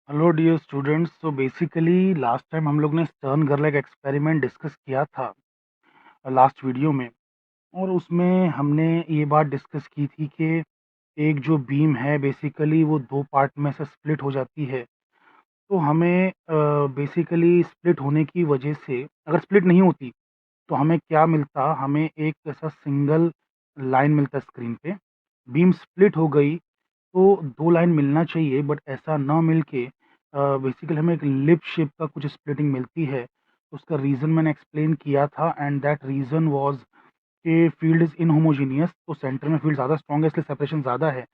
Hello dear students. तो basically last time हम लोग ने स्टर्न गर्लक एक्सपेरिमेंट डिस्कस किया था लास्ट वीडियो में। और उसमें हमने ये बात डिस्कस की थी कि एक जो बीम है बेसिकली वो दो पार्ट में से स्प्लिट हो जाती है। तो हमें बेसिकली स्प्लिट होने की वजह से अगर स्प्लिट नहीं होती तो हमें क्या मिलता, हमें एक ऐसा सिंगल लाइन मिलता स्क्रीन पे। बीम स्प्लिट हो गई तो 2 लाइन मिलना चाहिए, बट ऐसा ना मिल के बेसिकली हमें एक लिप शेप का कुछ स्प्लिटिंग मिलती है। तो उसका रीज़न मैंने एक्सप्लेन किया था, एंड दैट रीज़न वाज़ कि फील्ड इज़ इनहोमोजेनियस। तो सेंटर में फील्ड ज़्यादा स्ट्रॉन्ग है इसलिए सेपरेशन ज़्यादा है,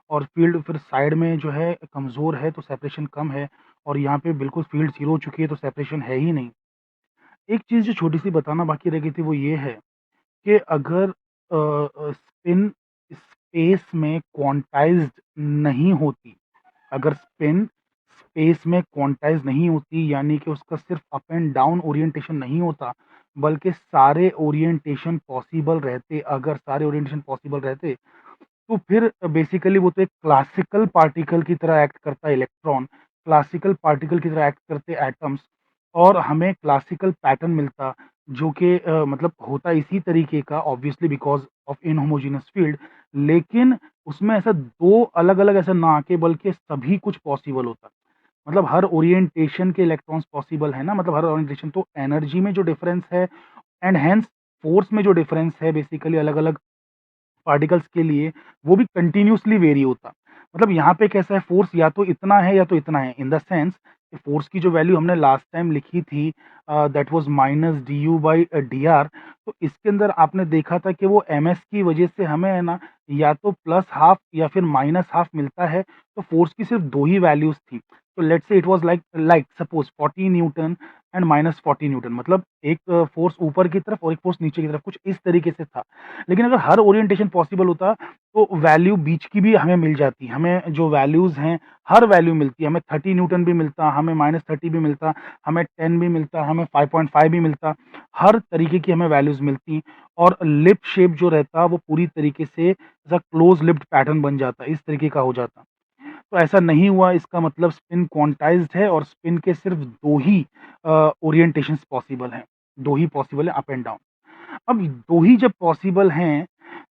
और फील्ड फिर साइड में जो है कमज़ोर है तो सेपरेशन कम है। और यहाँ पे बिल्कुल फील्ड 0 हो चुकी है तो सेपरेशन है ही नहीं। एक चीज़ जो छोटी-सी बताना बाकी रह गई थी वो ये है कि अगर स्पिन स्पेस में क्वांटाइज़्ड नहीं होती, अगर स्पिन स्पेस में क्वांटाइज़ नहीं होती, यानी कि उसका सिर्फ़ अप एंड डाउन ओरिएंटेशन नहीं होता, बल्कि सारे ओरिएंटेशन पॉसिबल रहते, अगर सारे ओरिएंटेशन पॉसिबल रहते, तो फिर बेसिकली वो तो एक क्लासिकल पार्टिकल की तरह एक्ट करता है इलेक्ट्रॉन, क्लासिकल पार्टिकल की तरह एक्ट करते एटम्स, और हमें क्लासिकल पैटर्न मिलता जो कि मतलब होता इसी तरीके का, obviously because of inhomogeneous field. लेकिन उसमें ऐसा 2 अलग-अलग ऐसा ना आके बल्कि सभी कुछ पॉसिबल होता। मतलब हर ओरिएंटेशन के इलेक्ट्रॉन्स पॉसिबल है ना, मतलब हर ओरिएंटेशन, तो एनर्जी में जो डिफरेंस है एंड हेंस फ़ोर्स में जो डिफरेंस है बेसिकली अलग-अलग पार्टिकल्स के लिए, वो भी कंटिन्यूअसली वेरी होता। मतलब यहाँ पे कैसा है, फ़ोर्स या तो इतना है या तो इतना है, इन द सेंस कि फ़ोर्स की जो वैल्यू हमने लास्ट टाइम लिखी थी that was minus du by dr। तो इसके अंदर आपने देखा था कि वो ms की वजह से हमें है ना, या तो प्लस हाफ या फिर माइनस हाफ मिलता है। तो फ़ोर्स की सिर्फ़ 2 ही वैल्यूज़ थी। तो let's say it was like suppose 40 Newton and minus 40 Newton, मतलब एक फ़ोर्स ऊपर की तरफ और एक फ़ोर्स नीचे की तरफ, कुछ इस तरीके से था। लेकिन अगर हर ओरिएंटेशन पॉसिबल होता तो वैल्यू बीच की भी हमें मिल जाती। हमें जो वैल्यूज़ हैं, हर वैल्यू मिलती है। हमें 30 न्यूटन भी मिलता, हमें -30 भी मिलता, हमें 10 भी मिलता, हमें 5.5 भी मिलता। हर तरीके की हमें वैल्यूज़ मिलती, और लिप शेप जो रहता वो पूरी तरीके से ऐसा क्लोज़ लिप्ड पैटर्न बन जाता, इस तरीके का हो जाता। तो ऐसा नहीं हुआ, इसका मतलब स्पिन क्वांटाइज़्ड है और स्पिन के सिर्फ़ 2 ही ओरिएंटेशंस पॉसिबल हैं। 2 ही पॉसिबल है, अप एंड डाउन। अब 2 ही जब पॉसिबल हैं,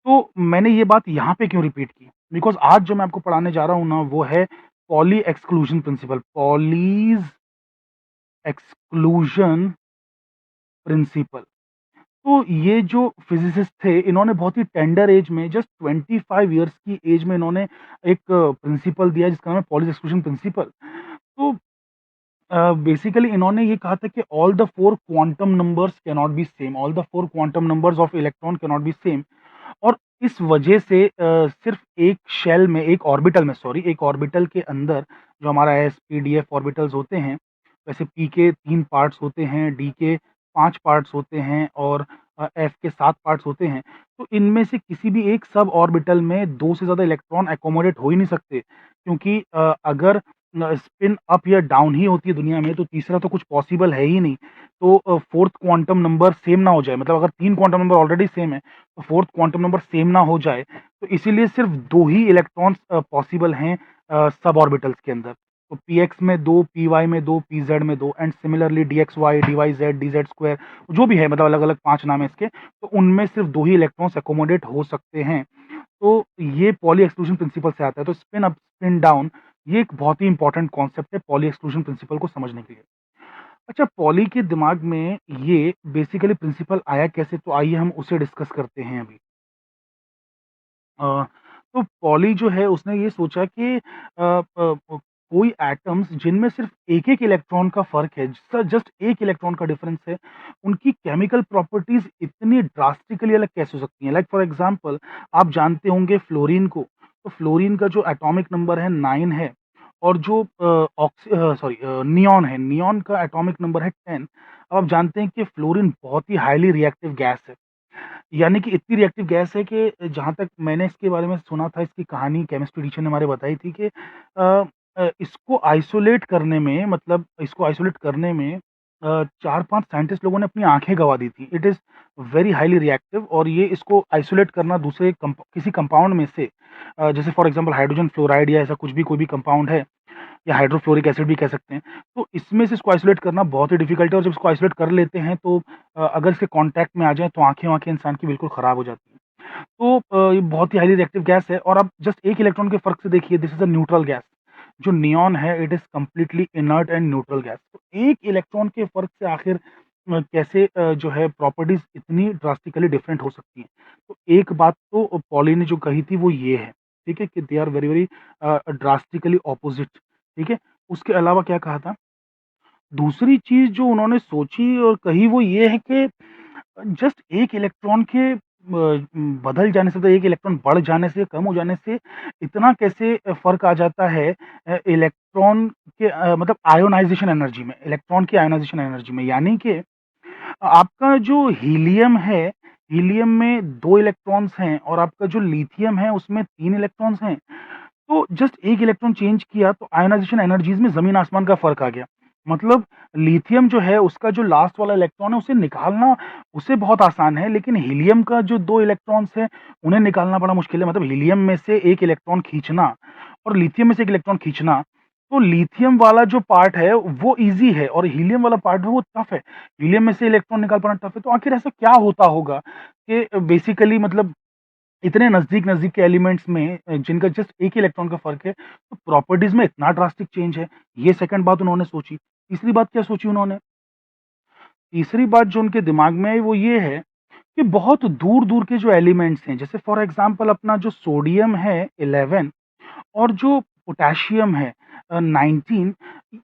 तो मैंने ये बात यहाँ पे क्यों रिपीट की? बिकॉज़ आज जो मैं आपको पढ़ाने जा रहा हूँ ना, वो है Pauli exclusion principle, Pauli's exclusion principle. तो ये जो फिज़िसिस्ट थे, इन्होंने बहुत ही टेंडर एज में, जस्ट 25 इयर्स की एज में इन्होंने एक प्रिंसिपल दिया जिसका नाम है पॉलीज़ एक्सक्लूजन प्रिंसिपल। तो बेसिकली इन्होंने ये कहा था कि all the 4 quantum numbers can not be same, all the 4 quantum numbers of electron can not be same. और इस वजह से सिर्फ एक शेल में, एक ऑर्बिटल में, सॉरी, एक ऑर्बिटल के अंदर जो हमारा S P D F orbitals होते हैं, वैसे पी के 3 पार्ट्स होते हैं, डी के 5 पार्ट्स होते हैं, और एफ के 7 पार्ट्स होते हैं। तो इनमें से किसी भी एक सब ऑर्बिटल में दो से ज़्यादा इलेक्ट्रॉन एकोमोडेट हो ही नहीं सकते, क्योंकि अगर स्पिन अप या डाउन ही होती है दुनिया में तो तीसरा तो कुछ पॉसिबल है ही नहीं। तो फोर्थ क्वांटम नंबर सेम ना हो जाए, मतलब अगर 3 क्वांटम नंबर ऑलरेडी सेम है तो फोर्थ क्वांटम नंबर सेम ना हो जाए, तो इसीलिए सिर्फ 2 ही इलेक्ट्रॉन्स पॉसिबल हैं सब ऑर्बिटल्स के अंदर। तो px में 2, py में 2, pz में 2, and similarly dxy, dyz, dz square, जो भी है, मतलब अलग-अलग 5 नाम है इसके, तो उनमें सिर्फ 2 ही इलेक्ट्रॉन्स अकोमोडेट हो सकते हैं। तो ये पॉली एक्सक्लूजन प्रिंसिपल से आता है। तो स्पिन अप, स्पिन डाउन, ये एक बहुत ही इंपॉर्टेंट कॉन्सेप्ट है पॉली एक्सक्लूजन प्रिंसिपल को समझने के लिए। अच्छा, पॉली के दिमाग में ये बेसिकली प्रिंसिपल आया कैसे? तो आइए हम उसे डिस्कस करते हैं अभी। अ, तो पॉली जो है उसने ये सोचा कि कोई एटम्स जिनमें सिर्फ एक-एक इलेक्ट्रॉन का फ़र्क है, जस्ट एक इलेक्ट्रॉन का डिफरेंस है, उनकी केमिकल प्रॉपर्टीज़ इतनी ड्रास्टिकली अलग कैसे हो सकती हैं? लाइक फॉर एग्ज़ाम्पल, आप जानते होंगे फ्लोरीन को, तो फ्लोरीन का जो एटॉमिक नंबर है 9 है, और जो नियॉन है, नियॉन का एटॉमिक नंबर है 10। अब आप जानते हैं कि फ्लोरीन बहुत ही हाइली रिएक्टिव गैस है। यानी कि इतनी रिएक्टिव गैस है कि जहाँ तक मैंने इसके बारे में सुना था, इसकी कहानी केमिस्ट्री टीचर ने हमारे बताई थी कि इसको आइसोलेट करने में, मतलब इसको आइसोलेट करने में 4-5 साइंटिस्ट लोगों ने अपनी आँखें गँवा दी थी। It is very highly reactive, और ये इसको आइसोलेट करना दूसरे किसी कंपाउंड में से, जैसे फॉर एग्ज़ाम्पल हाइड्रोजन फ्लोराइड या ऐसा कुछ भी, कोई भी कंपाउंड है, या हाइड्रोफ्लोरिक एसिड भी कह सकते हैं। तो इसमें से इसको आइसोलेट करना बहुत ही डिफ़िकल्ट है और जब इसको आइसोलेट कर लेते हैं तो अगर इसके कॉन्टैक्ट में आ जाए तो आँखें-वाँखें इंसान की बिल्कुल ख़राब हो जाती हैं। तो ये बहुत ही हाइली रिएक्टिव गैस है और आप जस्ट 1 इलेक्ट्रॉन के फ़र्क से देखिए, this is a neutral gas. जो नियॉन है it is completely inert and neutral gas. तो 1 इलेक्ट्रॉन के फ़र्क से आखिर कैसे जो है प्रॉपर्टीज़ इतनी ड्रास्टिकली डिफरेंट हो सकती हैं। तो एक बात तो पॉली ने जो कही थी वो ये है, ठीक है? कि they are very, very drastically opposite, ठीक है? उसके अलावा क्या कहा था? दूसरी चीज़ जो उन्होंने सोची और कही वो ये है कि जस्ट 1 इलेक्ट्रॉन के बदल जाने से, तो 1 इलेक्ट्रॉन बढ़ जाने से, कम हो जाने से इतना कैसे फ़र्क आ जाता है इलेक्ट्रॉन के मतलब आयोनाइज़ेशन एनर्जी में, इलेक्ट्रॉन की आयोनाइज़ेशन एनर्जी में। यानी कि आपका जो हीलियम है, हीलियम में 2 इलेक्ट्रॉन्स हैं और आपका जो लिथियम है उसमें 3 इलेक्ट्रॉन्स हैं। तो जस्ट 1 इलेक्ट्रॉन चेंज किया तो आयोनाइज़ेशन एनर्जीज़ में ज़मीन-आसमान का फ़र्क आ गया। मतलब लिथियम जो है उसका जो लास्ट वाला इलेक्ट्रॉन है उसे निकालना उसे बहुत आसान है, लेकिन हीलियम का जो 2 इलेक्ट्रॉन्स हैं उन्हें निकालना बड़ा मुश्किल है। मतलब हीलियम में से 1 इलेक्ट्रॉन खींचना और लिथियम में से 1 इलेक्ट्रॉन खींचना, तो लिथियम वाला जो पार्ट है वो ईज़ी है और हीलियम वाला पार्ट है वो टफ़ है। हीलियम में से इलेक्ट्रॉन निकाल पाना टफ़ है। तो आखिर ऐसा क्या होता होगा कि बेसिकली मतलब इतने नज़दीक-नज़दीक के एलिमेंट्स में जिनका जस्ट 1 ही इलेक्ट्रॉन का फ़र्क है, तो प्रॉपर्टीज़ में इतना ड्रास्टिक चेंज है। ये सेकंड बात उन्होंने सोची। तीसरी बात क्या सोची उन्होंने? तीसरी बात जो उनके दिमाग में आई वो ये है कि बहुत दूर-दूर के जो एलिमेंट्स हैं, जैसे फॉर एग्ज़ाम्पल अपना जो सोडियम है 11 और जो पोटेशियम है 19,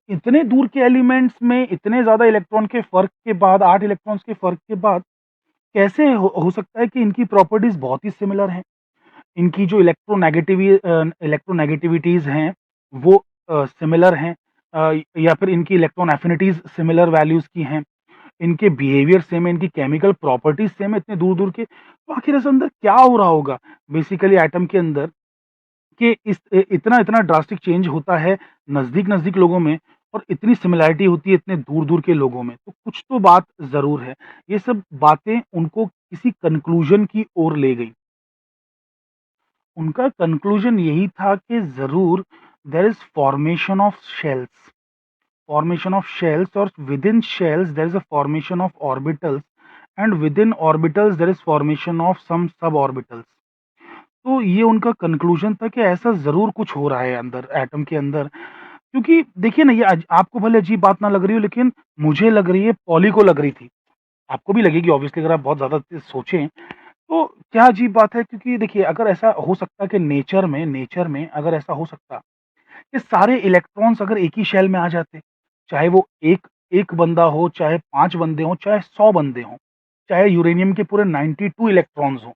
इतने दूर के एलिमेंट्स में इतने ज़्यादा इलेक्ट्रॉन के फ़र्क के बाद, 8 इलेक्ट्रॉन्स के फ़र्क के बाद कैसे हो सकता है कि इनकी प्रॉपर्टीज़ बहुत ही सिमिलर हैं? इनकी जो इलेक्ट्रोनेगेटिविटीज़ हैं, वो सिमिलर हैं, या फिर इनकी इलेक्ट्रॉन एफिनिटीज़ सिमिलर वैल्यूज़ की हैं, इनके बिहेवियर सेम है, इनकी केमिकल प्रॉपर्टीज़ सेम है इतने दूर-दूर के, तो आखिर इसके अंदर क्या हो रहा होगा बेसिकली एटम के अंदर कि इतना-इतना ड्रास्टिक चेंज होता है नज़दीक-नज़दीक लोगों में और इतनी सिमिलैरिटी होती है इतने दूर-दूर के लोगों में, तो कुछ तो बात ज़रूर है। ये सब बातें उनको किसी कन्क्लूज़न की ओर ले गई। उनका कंक्लूजन यही था कि ज़रूर there is formation of shells और within shells there is a formation of orbitals and within orbitals there is formation of some sub orbitals. तो ये उनका कंक्लूजन था कि ऐसा ज़रूर कुछ हो रहा है अंदर एटम के अंदर। क्योंकि देखिए ना, ये आपको भले अजीब बात ना लग रही हो लेकिन मुझे लग रही है, पॉली को लग रही थी। आपको भी लगेगी ऑब्वियसली अगर आप बहुत ज़्यादा सोचें। तो क्या अजीब बात है, क्योंकि देखिए अगर ऐसा हो सकता कि नेचर में अगर ऐसा हो सकता कि सारे इलेक्ट्रॉन्स अगर एक ही शेल में आ जाते, चाहे वो एक एक बंदा हो, चाहे 5 बंदे हों, चाहे 100 बंदे हों, चाहे यूरेनियम के पूरे 92 इलेक्ट्रॉन्स हों,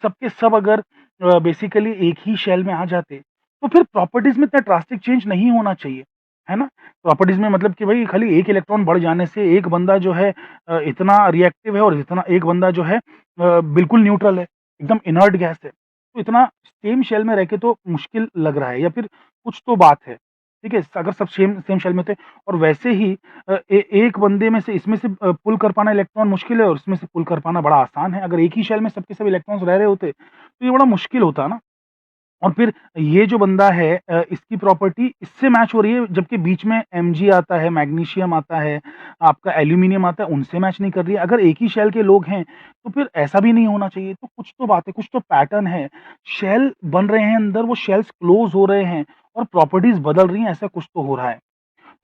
सबके सब अगर बेसिकली एक ही शेल में आ जाते, तो फिर प्रॉपर्टीज़ में इतना ड्रास्टिक चेंज नहीं होना चाहिए, है ना? प्रॉपर्टीज़ में मतलब कि भई खाली एक इलेक्ट्रॉन बढ़ जाने से एक बंदा जो है इतना रिएक्टिव है और इतना एक बंदा जो है बिल्कुल न्यूट्रल है, एकदम इनर्ट गैस है। तो इतना सेम शेल में रह के तो मुश्किल लग रहा है या फिर कुछ तो बात है, ठीक है? अगर सब सेम सेम शेल में थे और वैसे ही एक बंदे में से इसमें से पुल कर पाना इलेक्ट्रॉन मुश्किल है और इसमें से पुल कर पाना बड़ा आसान है। अगर एक ही शेल में सब के सब इलेक्ट्रॉन्स रह रहे होते, तो ये बड़ा मुश्किल होता ना। और फिर ये जो बंदा है इसकी प्रॉपर्टी इससे मैच हो रही है, जबकि बीच में Mg आता है, मैग्नीशियम आता है, आपका एल्यूमीनियम आता है, उनसे मैच नहीं कर रही है। अगर एक ही शेल के लोग हैं, तो फिर ऐसा भी नहीं होना चाहिए। तो कुछ तो बात है, कुछ तो पैटर्न है। शेल बन रहे हैं अंदर, वो शेल्स क्लोज़ हो रहे हैं और प्रॉपर्टीज़ बदल रही हैं, ऐसा कुछ तो हो रहा है।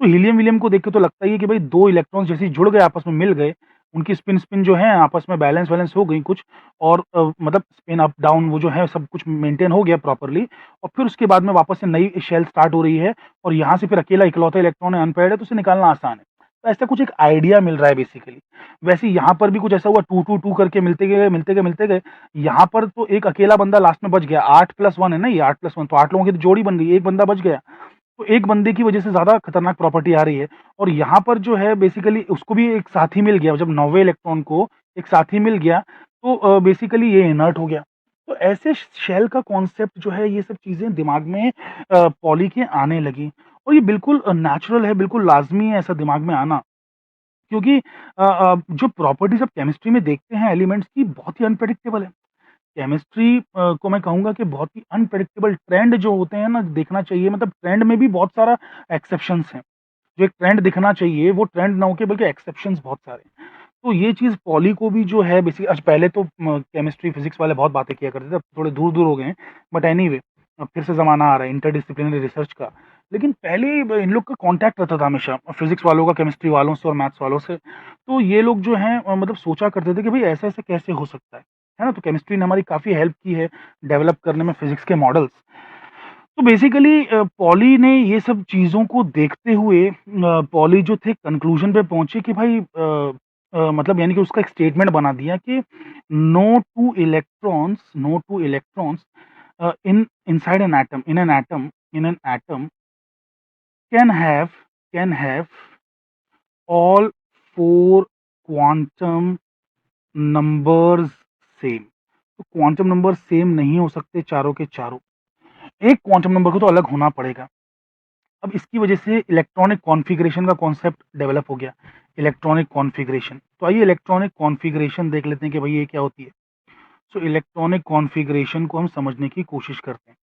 तो हीलियम-विलियम को देख के तो लगता ही है कि भाई 2 इलेक्ट्रॉन्स जैसे ही जुड़ गए, आपस में मिल गए, उनकी स्पिन-स्पिन जो है आपस में बैलेंस-वैलेंस हो गई कुछ और मतलब स्पिन अप डाउन वो जो है सब कुछ मेंटेन हो गया प्रॉपर्ली और फिर उसके बाद में वापस से नई शेल स्टार्ट हो रही है और यहाँ से फिर अकेला इकलौता इलेक्ट्रॉन है अनपेयर्ड है तो उसे निकालना आसान है। तो ऐसा कुछ एक आइडिया मिल रहा है बेसिकली। वैसे ही यहाँ पर भी कुछ ऐसा हुआ 2-2-2 करके मिलते गए, यहाँ पर तो एक अकेला बंदा लास्ट में बच गया। 8+1 है ना ये 8+1 तो 8 लोगों की तो जोड़ी बन गई, एक बंदा बच गया। तो एक बंदे की वजह से ज़्यादा खतरनाक प्रॉपर्टी आ रही है और यहाँ पर जो है बेसिकली उसको भी एक साथी मिल गया, जब 9वें इलेक्ट्रॉन को एक साथी मिल गया तो बेसिकली ये इनर्ट हो गया। तो ऐसे शेल का कॉन्सेप्ट जो है ये सब चीज़ें दिमाग में पॉली के आने लगी और ये बिल्कुल नेचुरल है, बिल्कुल लाज़मी है ऐसा दिमाग में आना। क्योंकि जो प्रॉपर्टीज़ आप केमिस्ट्री में देखते हैं एलिमेंट्स की बहुत ही अनप्रेडिक्टेबल है। केमिस्ट्री को मैं कहूँगा कि बहुत ही अनप्रेडिक्टेबल ट्रेंड जो होते हैं ना देखना चाहिए, मतलब ट्रेंड में भी बहुत सारा एक्सेप्शंस हैं। जो एक ट्रेंड दिखना चाहिए वो ट्रेंड ना होके बल्कि एक्सेप्शंस बहुत सारे हैं। तो ये चीज़ पॉली को भी जो है बेसिक पहले तो केमिस्ट्री फिजिक्स वाले बहुत बातें किया करते थे, अब थोड़े दूर-दूर हो गए हैं। बट एनीवे अब फिर से ज़माना आ रहा है इंटरडिसिप्लिनरी रिसर्च का। लेकिन पहले इन लोग का कॉन्टैक्ट रहता था हमेशा फिजिक्स वालों का केमिस्ट्री वालों से और मैथ्स वालों से। तो ये लोग जो हैं मतलब सोचा करते थे कि भाई ऐसे-ऐसे कैसे हो सकता है ना? तो केमिस्ट्री ने हमारी काफ़ी हेल्प की है डेवलप करने में फिजिक्स के मॉडल्स। तो बेसिकली पॉली ने ये सब चीज़ों को देखते हुए पॉली जो थे कंक्लूज़न पे पहुँचे कि भाई मतलब यानी कि उसका एक स्टेटमेंट बना दिया कि no two electrons in inside an atom in an atom can have can have all 4 quantum numbers same. तो क्वांटम नंबर सेम नहीं हो सकते चारों के चारों। एक क्वांटम नंबर को तो अलग होना पड़ेगा। अब इसकी वजह से इलेक्ट्रॉनिक कॉन्फ़िगरेशन का कॉन्सेप्ट डेवलप हो गया। इलेक्ट्रॉनिक कॉन्फ़िगरेशन, तो आइए इलेक्ट्रॉनिक कॉन्फ़िगरेशन देख लेते हैं कि भाई ये क्या होती है। सो इलेक्ट्रॉनिक कॉन्फ़िगरेशन को हम समझने की कोशिश करते हैं।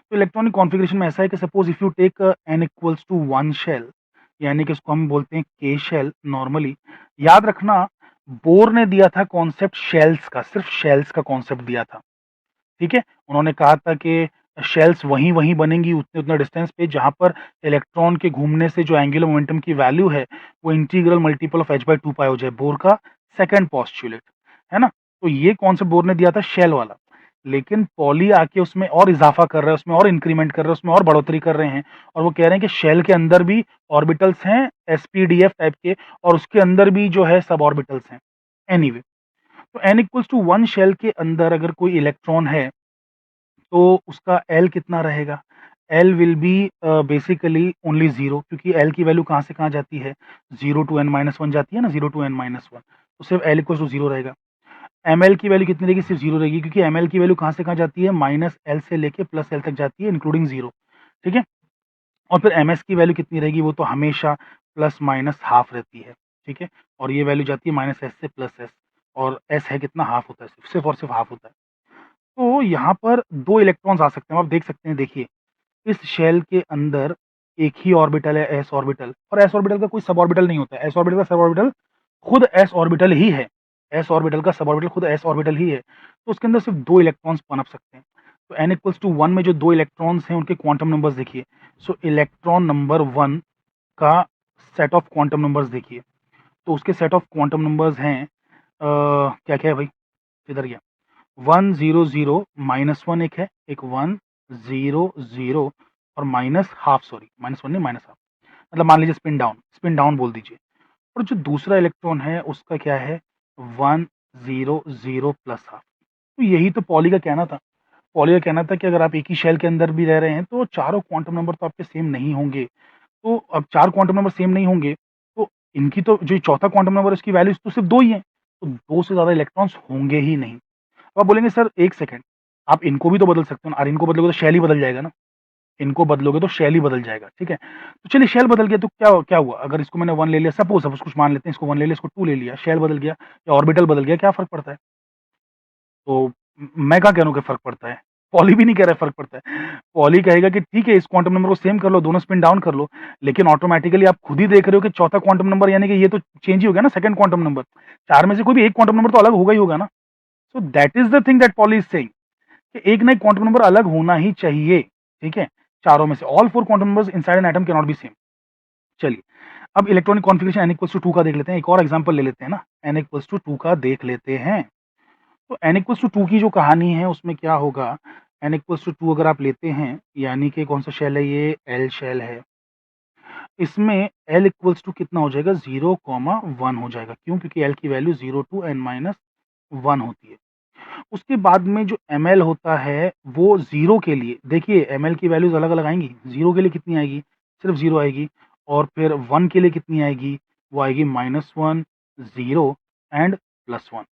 तो इलेक्ट्रॉनिक कॉन्फ़िगरेशन में ऐसा है कि suppose if you take n equals to 1 shell, यानी कि इसको हम बोलते हैं k शेल नॉर्मली। याद रखना बोर ने दिया था कॉन्सेप्ट शेल्स का, सिर्फ़ शेल्स का कॉन्सेप्ट दिया था। ठीक है? उन्होंने कहा था कि शेल्स वहीं-वहीं बनेंगी उतने-उतने डिस्टेंस पे जहाँ पर इलेक्ट्रॉन के घूमने से जो एंगुलर मोमेंटम की वैल्यू है, वो इंटीग्रल मल्टीपल ऑफ h/2 पाई हो जाए, बोर का सेकंड पोस्टुलेट, है ना? तो ये कॉन्सेप्ट बोर ने दिया था शेल वाला। लेकिन पॉली आके उसमें और इज़ाफ़ा कर रहा है, उसमें और इंक्रीमेंट कर रहा है, उसमें और बढ़ोतरी कर रहे हैं और वो कह रहे हैं कि शेल के अंदर भी ऑर्बिटल्स हैं sp-df टाइप के और उसके अंदर भी जो है सब ऑर्बिटल्स हैं। एनीवे, तो n इक्वल्स टू 1 शेल के अंदर अगर कोई इलेक्ट्रॉन है तो उसका L कितना रहेगा? L will be basically only 0 क्योंकि L की वैल्यू कहाँ से कहाँ जाती है? 0 टू n-1 जाती है ना, 0 टू n-1 तो सिर्फ L इक्वल्स टू 0 रहेगा। ml की वैल्यू कितनी रहेगी? सिर्फ 0 रहेगी क्योंकि ml की वैल्यू कहाँ से कहाँ जाती है? -L से लेके +L तक जाती है इंक्लूडिंग 0, ठीक है? और फिर ms की वैल्यू कितनी रहेगी? वो तो हमेशा प्लस माइनस हाफ रहती है, ठीक है? और ये वैल्यू जाती है -s से +s और s है कितना? हाफ होता है, सिर्फ और सिर्फ हाफ होता है। तो यहाँ पर 2 इलेक्ट्रॉन्स आ सकते हैं, आप देख सकते हैं देखिए, इस शेल के अंदर एक ही ऑर्बिटल है s ऑर्बिटल और s ऑर्बिटल का कोई सब ऑर्बिटल नहीं होता है। s ऑर्बिटल का सब ऑर्बिटल खुद s ऑर्बिटल ही है। s ऑर्बिटल का सब ऑर्बिटल खुद s ऑर्बिटल ही है। तो उसके अंदर सिर्फ 2 इलेक्ट्रॉन्स पनप सकते हैं। तो n इक्वल्स टू 1 में जो 2 इलेक्ट्रॉन्स हैं उनके क्वांटम नंबर्स देखिए। सो इलेक्ट्रॉन नंबर 1 का सेट ऑफ क्वांटम नंबर्स देखिए। तो उसके सेट ऑफ क्वांटम नंबर्स हैं क्या-क्या है भाई? किधर गया? 1 0 0 -1 एक है, एक 1 0 0 और माइनस हाफ सॉरी -1 नहीं माइनस हाफ मतलब मान लीजिए स्पिन डाउन बोल दीजिए। और जो दूसरा इलेक्ट्रॉन है उसका क्या है 1 0 0 प्लस हाफ। तो यही तो पॉली का कहना था। पॉली का कहना था कि अगर आप एक ही शेल के अंदर भी रह रहे हैं तो चारों क्वांटम नंबर तो आपके सेम नहीं होंगे। तो अब 4 क्वांटम नंबर सेम नहीं होंगे, तो इनकी तो जो चौथा क्वांटम नंबर है उसकी वैल्यूज़ तो सिर्फ 2 ही हैं। तो 2 से ज़्यादा इलेक्ट्रॉन्स होंगे ही नहीं। तो आप बोलेंगे सर 1 सेकंड, आप इनको भी तो बदल सकते हो ना, और इनको बदलोगे तो शेल ही बदल जाएगा ना, इनको बदलोगे तो शेल ही बदल जाएगा, ठीक है? तो चलिए शेल बदल गया तो क्या क्या हुआ? अगर इसको मैंने 1 ले लिया सपोज़ कुछ मान लेते हैं इसको 1 ले लिया, इसको 2 ले लिया, शेल बदल गया या ऑर्बिटल बदल गया, क्या फ़र्क पड़ता है? तो मैं कहाँ कह रहा हूँ कि फ़र्क पड़ता है? पॉली भी नहीं कह रहा है फ़र्क पड़ता है। पॉली कहेगा कि ठीक है इस क्वांटम नंबर को सेम कर लो, दोनों स्पिन डाउन कर लो, लेकिन ऑटोमैटिकली आप खुद ही देख रहे हो कि चौथा क्वांटम नंबर यानी कि ये तो चेंज ही हो गया ना सेकंड क्वांटम नंबर। 4 में से कोई भी एक क्वांटम नंबर तो अलग होगा ही होगा ना। So that is the thing that poly is saying कि एक ना एक क्वांटम नंबर अलग होना ही चाहिए, ठीक है? चारों में से all 4 quantum numbers inside an atom can not be same. चलिए, अब electronic configuration n equals to 2 का देख लेते हैं, एक और एग्ज़ाम्पल ले लेते हैं ना, n इक्वल्स टू 2 का देख लेते हैं। तो n इक्वल्स टू 2 की जो कहानी है उसमें क्या होगा, n इक्वल्स टू 2 अगर आप लेते हैं, यानी कि कौन-सा शेल है ये? L शेल है। इसमें L इक्वल्स टू कितना हो जाएगा? 0, 1 हो जाएगा। क्यों? क्योंकि L की वैल्यू 0 टू n-1 होती है। उसके बाद में जो ml होता है वो 0 के लिए देखिए ml की वैल्यूज़ अलग-अलग आएँगी। 0 के लिए कितनी आएगी? सिर्फ़ 0 आएगी और फिर 1 के लिए कितनी आएगी? वो आएगी -1, 0 एंड +1।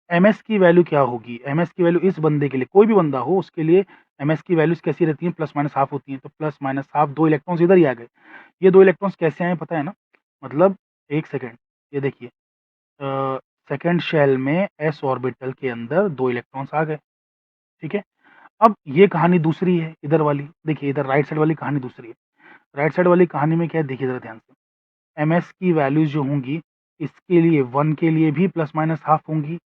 ms की वैल्यू क्या होगी? ms की वैल्यू इस बंदे के लिए, कोई भी बंदा हो उसके लिए ms की वैल्यूज़ कैसी रहती हैं? प्लस माइनस हाफ़ होती हैं। तो प्लस माइनस हाफ़ 2 इलेक्ट्रॉन्स इधर ही आ गए। ये 2 इलेक्ट्रॉन्स कैसे आए पता है ना? मतलब 1 सेकंड, ये देखिए सेकंड शेल में s ऑर्बिटल के अंदर 2 इलेक्ट्रॉन्स आ गए। ठीक है? अब ये कहानी दूसरी है, इधर वाली, देखिए इधर राइट साइड वाली कहानी दूसरी है। राइट साइड वाली कहानी में क्या है देखिए ज़रा ध्यान से, एमएस की वैल्यूज़ जो होंगी, इसके लिए 1 के लिए भी प्लस माइनस हाफ होंगी,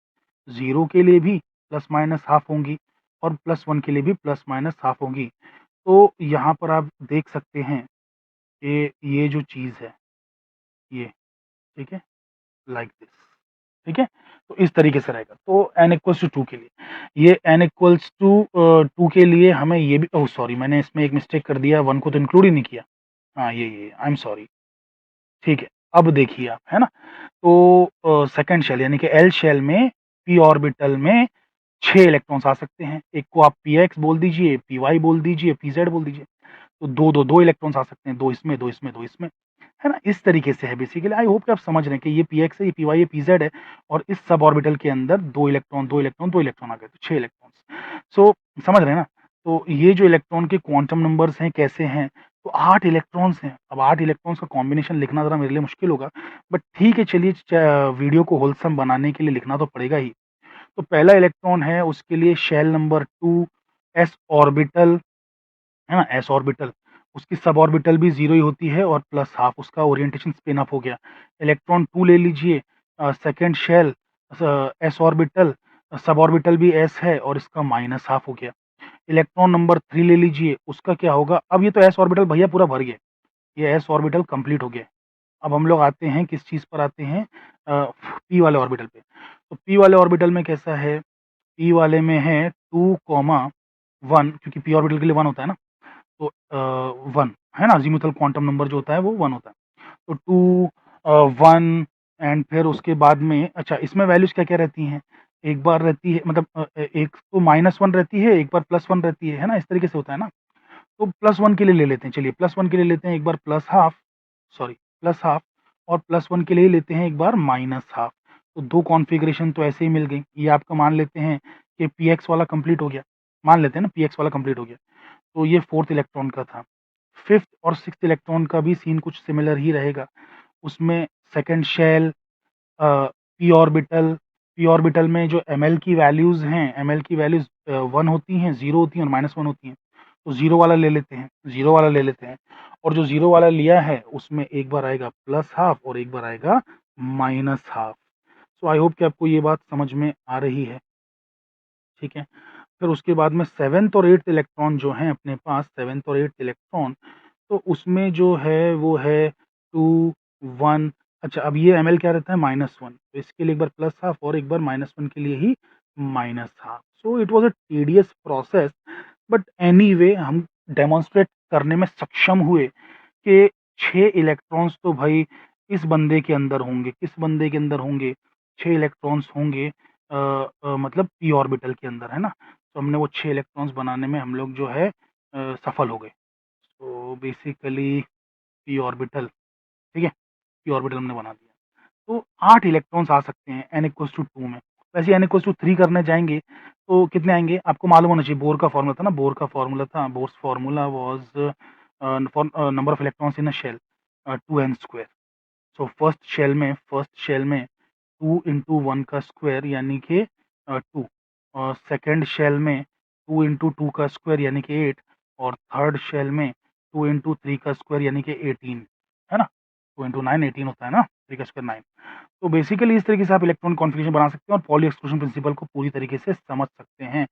0 के लिए भी प्लस माइनस हाफ होंगी और प्लस 1 के लिए भी प्लस माइनस हाफ होंगी। तो यहाँ पर आप देख सकते हैं कि ये जो चीज़ है, ये, ठीक है? लाइक दिस, ठीक है? तो इस तरीके से रहेगा। तो n इक्वल्स टू 2 के लिए, ये n इक्वल्स टू 2 के लिए हमें ये भी, ओह सॉरी, मैंने इसमें एक मिस्टेक कर दिया, 1 को तो इंक्लूड ही नहीं किया। हाँ, ये आई एम सॉरी। ठीक है, अब देखिए आप, है ना? तो सेकंड शेल यानी कि एल शेल में p ऑर्बिटल में 6 इलेक्ट्रॉन्स आ सकते हैं। एक को आप px बोल दीजिए, py बोल दीजिए, pz बोल दीजिए। तो 2 इलेक्ट्रॉन्स आ सकते हैं, 2 इसमें, 2 इसमें, 2 इसमें, है ना? इस तरीके से है बेसिकली। आई होप कि आप समझ रहे हैं कि ये px है, ये py है, pz है और इस सब ऑर्बिटल के अंदर 2 इलेक्ट्रॉन, 2 इलेक्ट्रॉन, 2 इलेक्ट्रॉन आ गए, तो 6 इलेक्ट्रॉन्स। सो समझ रहे हैं ना? तो ये जो इलेक्ट्रॉन के क्वांटम नंबर्स हैं कैसे हैं? तो 8 इलेक्ट्रॉन्स हैं। अब 8 इलेक्ट्रॉन्स का कॉम्बिनेशन लिखना ज़रा मेरे लिए मुश्किल होगा, बट ठीक है, चलिए वीडियो को होलसम बनाने के लिए लिखना तो पड़ेगा ही। तो पहला इलेक्ट्रॉन है, उसके लिए शेल नंबर 2 s ऑर्बिटल, है ना? s ऑर्बिटल, उसकी सब ऑर्बिटल भी 0 ही होती है और प्लस हाफ, उसका ओरिएंटेशन स्पिन अप हो गया। इलेक्ट्रॉन 2 ले लीजिए, सेकंड शेल, s ऑर्बिटल, सब ऑर्बिटल भी s है और इसका माइनस हाफ हो गया। इलेक्ट्रॉन नंबर 3 ले लीजिए, उसका क्या होगा? अब ये तो s ऑर्बिटल भैया पूरा भर गया, ये s ऑर्बिटल कंप्लीट हो गया। अब हम लोग आते हैं किस चीज़ पर आते हैं, p वाले ऑर्बिटल पे। तो p वाले ऑर्बिटल में कैसा है? p वाले में है 2, 1, क्योंकि p ऑर्बिटल के लिए 1 होता है ना, तो 1, है ना? अज़ीमुथल क्वांटम नंबर जो होता है वो 1 होता है। तो 2, 1 एंड फिर उसके बाद में, अच्छा, इसमें वैल्यूज़ क्या-क्या रहती हैं? एक बार रहती है, मतलब एक तो -1 रहती है, एक बार +1 रहती है ना? इस तरीके से होता है ना? तो +1 के लिए ले लेते हैं, चलिए +1 के लिए लेते हैं एक बार plus half, sorry, plus half, और +1 के लिए लेते हैं एक बार माइनस हाफ। तो 2 कॉन्फ़िगरेशन तो ऐसे ही मिल गई। ये आपका मान लेते हैं कि px वाला कंप्लीट हो गया, मान लेते हैं ना px वाला कंप्लीट हो गया। तो ये 4th इलेक्ट्रॉन का था। 5th और 6th इलेक्ट्रॉन का भी सीन कुछ सिमिलर ही रहेगा। उसमें second shell, p orbital, p orbital में जो ml की वैल्यूज़ हैं, ml की वैल्यूज़ 1 होती हैं, 0 होती हैं और -1 होती हैं। तो 0 वाला ले लेते हैं, 0 वाला ले लेते हैं, और जो 0 वाला लिया है उसमें एक बार आएगा प्लस हाफ और एक बार आएगा माइनस हाफ। सो आई होप कि आपको ये बात समझ में आ रही है, ठीक है? फिर उसके बाद में 7th और 8th इलेक्ट्रॉन जो हैं अपने पास, 7th और 8th इलेक्ट्रॉन, तो उसमें जो है वो है 2, 1, अच्छा, अब ये ml क्या रहता है? -1, तो इसके लिए एक बार प्लस हाफ और एक बार -1 के लिए ही minus half. So it was a tedious process, but anyway हम डेमोंस्ट्रेट करने में सक्षम हुए कि 6 इलेक्ट्रॉन्स तो भाई इस बंदे के अंदर होंगे, किस बंदे के अंदर होंगे? 6 इलेक्ट्रॉन्स होंगे, मतलब p ऑर्बिटल के अंदर, है ना? तो हमने वो 6 इलेक्ट्रॉन्स बनाने में हम लोग जो है सफल हो गए। तो बेसिकली p ऑर्बिटल, ठीक है? p ऑर्बिटल हमने बना दिया। तो 8 इलेक्ट्रॉन्स आ सकते हैं n इक्वल्स टू 2 में। वैसे n इक्वल्स टू 3 करने जाएँगे तो कितने आएँगे? आपको मालूम होना चाहिए, बोर का फ़ॉर्मूला था ना, बोर का फ़ॉर्मूला था, Bohr's formula was for number of electrons in a shell, 2n square. So first shell में 2 इंटू 1 का स्क्वायर यानी कि 2, और सेकंड शेल में 2 इंटू 2 का स्क्वायर यानी कि 8, और थर्ड शेल में 2 इंटू 3 का स्क्वायर यानी कि 18, है ना? 2 इंटू 9 18 होता है ना, 3 का स्क्वायर 9। तो बेसिकली इस तरीके से आप इलेक्ट्रॉन कॉन्फ़िगरेशन बना सकते हैं और पॉली एक्सक्लूजन प्रिंसिपल को पूरी तरीके से समझ सकते हैं।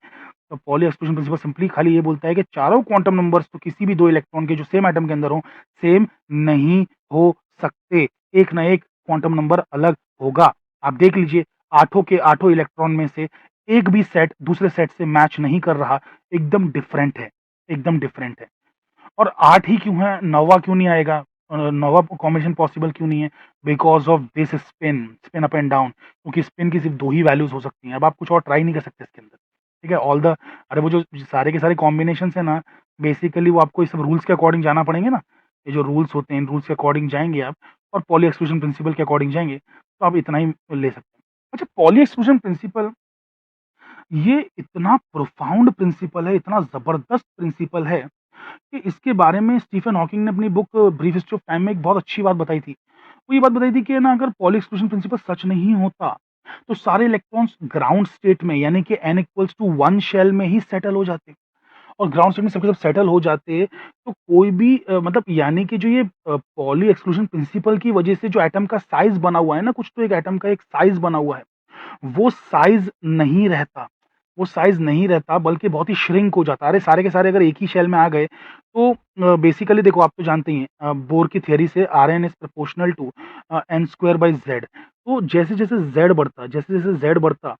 तो पॉली एक्सक्लूजन प्रिंसिपल सिंपली खाली ये बोलता है कि चारों क्वांटम नंबर्स तो किसी भी 2 इलेक्ट्रॉन के जो सेम एटम के अंदर हों, सेम नहीं हो सकते। एक ना एक क्वांटम नंबर अलग होगा। आप देख लीजिए, आठों के आठों इलेक्ट्रॉन में से एक भी सेट दूसरे सेट से मैच नहीं कर रहा, एकदम डिफरेंट है, एकदम डिफरेंट है। और 8 ही क्यों है, 9वां क्यों नहीं आएगा? 9वां कॉम्बिनेशन पॉसिबल क्यों नहीं है? Because of this spin, spin up and down, क्योंकि स्पिन की सिर्फ़ 2 ही वैल्यूज़ हो सकती हैं। अब आप कुछ और ट्राई नहीं कर सकते इसके अंदर, ठीक है? अरे वो जो सारे के सारे कॉम्बिनेशंस हैं ना, बेसिकली वो आपको ये सब रूल्स के अकॉर्डिंग जाना पड़ेंगे ना। ये जो रूल्स होते हैं, इन रूल्स के अकॉर्डिंग जाएँगे आप और पॉली एक्सक्लूजन प्रिंसिपल के अकॉर्डिंग जाएँगे, तो आप इतना ही ले सकते हैं। अच्छा, पॉली एक्सक्लूजन प्रिंसिपल ये इतना प्रोफाउंड प्रिंसिपल है, इतना ज़बरदस्त प्रिंसिपल है कि इसके बारे में स्टीफन हॉकिंग ने अपनी book brief history of time में एक बहुत अच्छी बात बताई थी। वो ये बात बताई थी कि ना, अगर पॉली एक्सक्लूजन प्रिंसिपल सच नहीं होता, तो सारे इलेक्ट्रॉन्स ग्राउंड स्टेट में यानी कि n इक्वल्स टू 1 शेल में ही सेटल हो जाते हैं। और ग्राउंड स्टेट में सब के सब सेटल हो जाते, तो कोई भी मतलब यानी कि जो ये पॉली एक्सक्लूजन प्रिंसिपल की वजह से जो एटम का साइज़ बना हुआ है ना, कुछ तो एक एटम का एक साइज़ बना हुआ है, वो साइज़ नहीं रहता। वो साइज़ नहीं रहता बल्कि बहुत ही श्रिंक हो जाता है। अरे सारे के सारे अगर एक ही शेल में आ गए, तो बेसिकली देखो आप तो जानते ही हैं बोर की थ्योरी से Rn is proportional to n square by z। तो जैसे-जैसे z बढ़ता,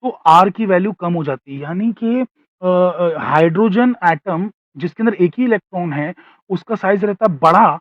तो R की वैल्यू कम हो जाती है। यानी कि हाइड्रोजन एटम जिसके अंदर एक ही इलेक्ट्रॉन है, उसका साइज़ रहता है बड़ा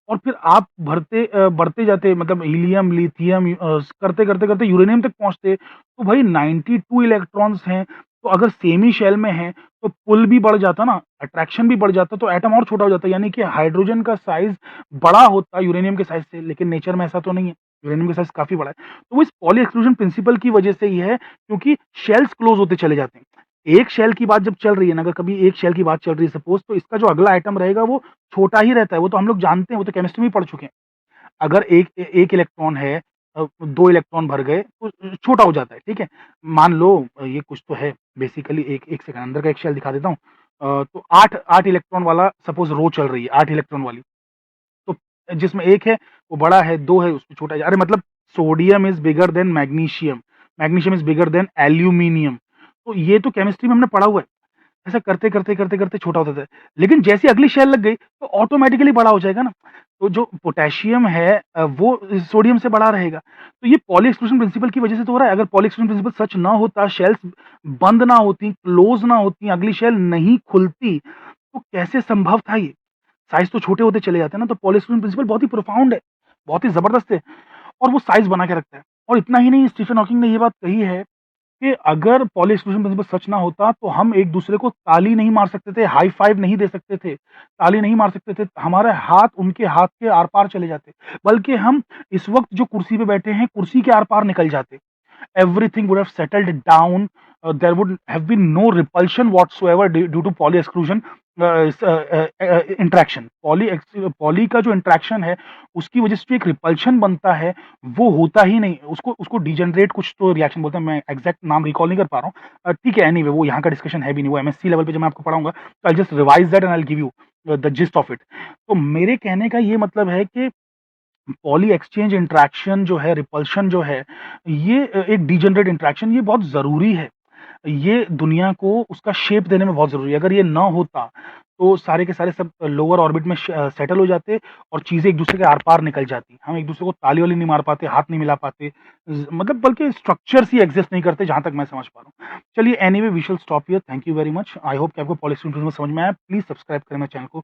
और फिर आप बढ़ते जाते मतलब हीलियम, लिथियम करते-करते यूरेनियम तक पहुँचते, तो भाई 92 इलेक्ट्रॉन्स हैं, तो अगर सेम ही शेल में हैं, तो पुल भी बढ़ जाता ना, अट्रैक्शन भी बढ़ जाता, तो एटम और छोटा हो जाता। यानी कि हाइड्रोजन का साइज़ बड़ा होता यूरेनियम के साइज़ से, लेकिन नेचर में ऐसा तो नहीं है। यूरेनियम का साइज़ काफ़ी बड़ा है। तो वो इस पॉली एक्सक्लूजन प्रिंसिपल की वजह से ही है, क्योंकि शेल्स क्लोज़ होते चले जाते हैं। एक शेल की बात जब चल रही है ना, अगर कभी एक शेल की बात चल रही है सपोज़, तो इसका जो अगला एटम रहेगा वो छोटा ही रहता है, वो तो हम लोग जानते हैं, वो तो केमिस्ट्री में ही पढ़ चुके हैं। अगर एक इलेक्ट्रॉन है 2 इलेक्ट्रॉन भर गए तो छोटा हो जाता है, ठीक है? मान लो ये कुछ तो है बेसिकली एक सेकंड अंदर का एक शेल दिखा देता हूँ। तो 8 इलेक्ट्रॉन वाला सपोज़ रो चल रही है, 8 इलेक्ट्रॉन वाली। तो जिसमें 1 है वो बड़ा है, 2 है उसमें छोटा है। अरे मतलब sodium is bigger than magnesium, magnesium is bigger than aluminium. तो ये तो केमिस्ट्री में हमने पढ़ा हुआ है। ऐसा करते छोटा होता था। लेकिन जैसे अगली शेल लग गई तो ऑटोमैटिकली बड़ा हो जाएगा ना। तो जो पोटेशियम है वो सोडियम से बड़ा रहेगा। तो ये पॉली एक्सक्लूजन प्रिंसिपल की वजह से तो हो रहा है। अगर पॉली एक्सक्लूजन प्रिंसिपल सच ना होता, शेल्स बंद ना होती, क्लोज़ ना होती, अगली शेल नहीं खुलती, तो कैसे संभव था ये? साइज़ तो छोटे होते चले जाते हैं ना, तो पॉली एक्सक्लूजन प्रिंसिपल बहुत ही प्रोफाउंड है, बहुत ही ज़बरदस्त है और वो साइज़ बना के रखता है। और इतना ही नहीं, स्टीफन हॉकिंग ने ये बात कही है कि अगर पॉली एक्सक्लूजन प्रिंसिपल सच ना होता, तो हम एक-दूसरे को ताली नहीं मार सकते थे, हाई फाइव नहीं दे सकते थे, ताली नहीं मार सकते थे, हमारे हाथ उनके हाथ के आर-पार चले जाते। बल्कि हम इस वक़्त जो कुर्सी पे बैठे हैं, कुर्सी के आर-पार निकल जाते। Everything would have settled down. There would have been no repulsion whatsoever due to poly exclusion interaction. Poly का जो इंटरेक्शन है उसकी वजह से जो एक रिपल्शन बनता है वो होता ही नहीं। उसको उसको डिजेनरेट कुछ तो रिएक्शन बोलते हैं, मैं एग्जैक्ट नाम रिकॉल नहीं कर पा रहा हूँ। ठीक है, एनीवे वो यहाँ का डिस्कशन है भी नहीं, वो एमएससी लेवल पे जब मैं आपको पढ़ाऊंगा तो I just revise that and I give you the gist of it. तो मेरे कहने का ये मतलब है कि पॉली एक्सचेंज इंटरेक्शन जो है, रिपल्शन जो है, ये एक डिजेनरेट इंटरेक्शन, ये बहुत ज़रूरी है। ये दुनिया को उसका शेप देने में बहुत ज़रूरी है। अगर ये ना होता, तो सारे के सारे सब लोअर ऑर्बिट में सेटल हो जाते और चीज़ें एक-दूसरे के आर-पार निकल जाती। हम एक-दूसरे को ताली-वाली नहीं मार पाते, हाथ नहीं मिला पाते। मतलब बल्कि स्ट्रक्चर्स ही एक्सिस्ट नहीं करते, जहाँ तक मैं समझ पा रहा हूँ। चलिए anyway we shall stop here. Thank you very much. I hope कि आपको पॉलिसी समझ में आया। प्लीज़ सब्सक्राइब करें मेरे चैनल को।